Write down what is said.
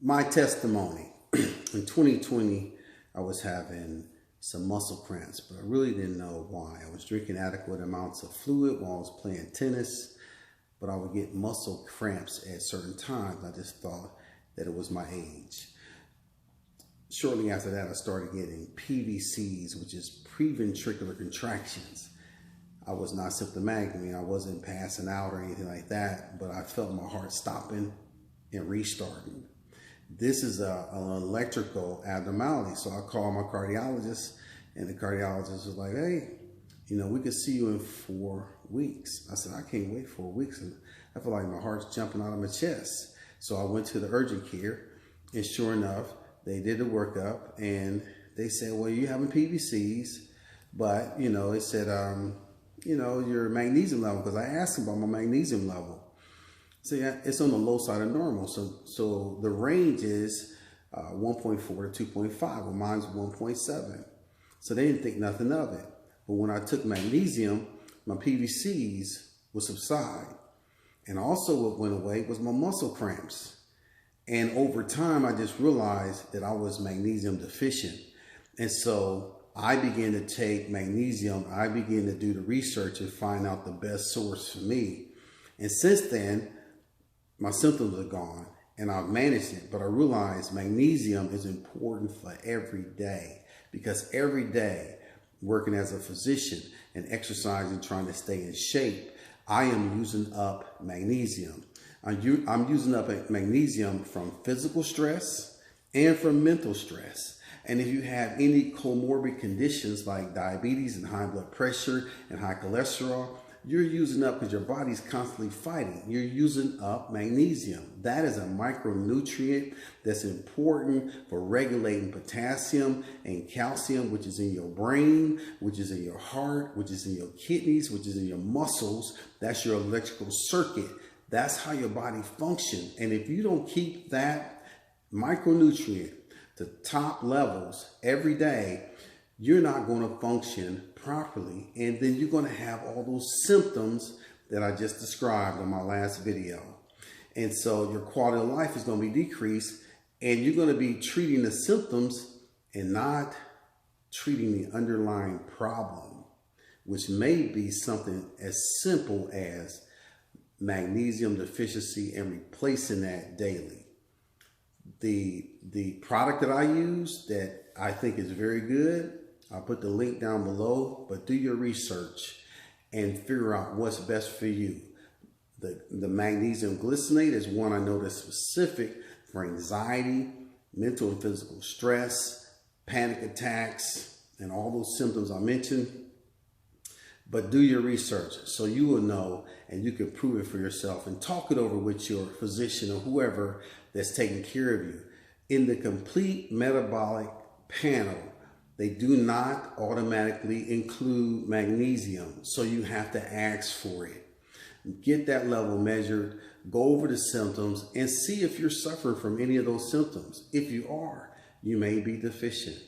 My testimony. In 2020, I was having some muscle cramps, but I really didn't know why. I was drinking adequate amounts of fluid while I was playing tennis, but I would get muscle cramps at certain times. I just thought that it was my age. Shortly after that, I started getting PVCs, which is preventricular contractions. I was not symptomatic. I mean, I wasn't passing out or anything like that, but I felt my heart stopping and restarting. This is an electrical abnormality. So I called my cardiologist, and the cardiologist was like, hey, we could see you in 4 weeks. I said, I can't wait 4 weeks. And I feel like my heart's jumping out of my chest. So I went to the urgent care, and sure enough, they did the workup, and they said, well, you're having PVCs, but, they said, your magnesium level, because I asked them about my magnesium level. So yeah, it's on the low side of normal. So the range is 1.4 to 2.5. Well, mine's 1.7. So they didn't think nothing of it. But when I took magnesium, my PVCs would subside. And also what went away was my muscle cramps. And over time, I just realized that I was magnesium deficient. And so I began to take magnesium. I began to do the research and find out the best source for me. And since then, my symptoms are gone and I've managed it, but I realized magnesium is important for every day, because every day working as a physician and exercising, trying to stay in shape, I am using up magnesium. I'm using up magnesium from physical stress and from mental stress. And if you have any comorbid conditions like diabetes and high blood pressure and high cholesterol, you're using up, because your body's constantly fighting. You're using up magnesium. That is a micronutrient that's important for regulating potassium and calcium, which is in your brain, which is in your heart, which is in your kidneys, which is in your muscles. That's your electrical circuit. That's how your body functions. And if you don't keep that micronutrient to top levels every day, you're not going to function properly. And then you're going to have all those symptoms that I just described in my last video. And so your quality of life is going to be decreased, and you're going to be treating the symptoms and not treating the underlying problem, which may be something as simple as magnesium deficiency and replacing that daily. The product that I use that I think is very good, I'll put the link down below, but do your research and figure out what's best for you. The magnesium glycinate is one I know that's specific for anxiety, mental and physical stress, panic attacks, and all those symptoms I mentioned. But do your research so you will know, and you can prove it for yourself, and talk it over with your physician or whoever that's taking care of you. In the complete metabolic panel, they do not automatically include magnesium, so you have to ask for it. Get that level measured, go over the symptoms, and see if you're suffering from any of those symptoms. If you are, you may be deficient.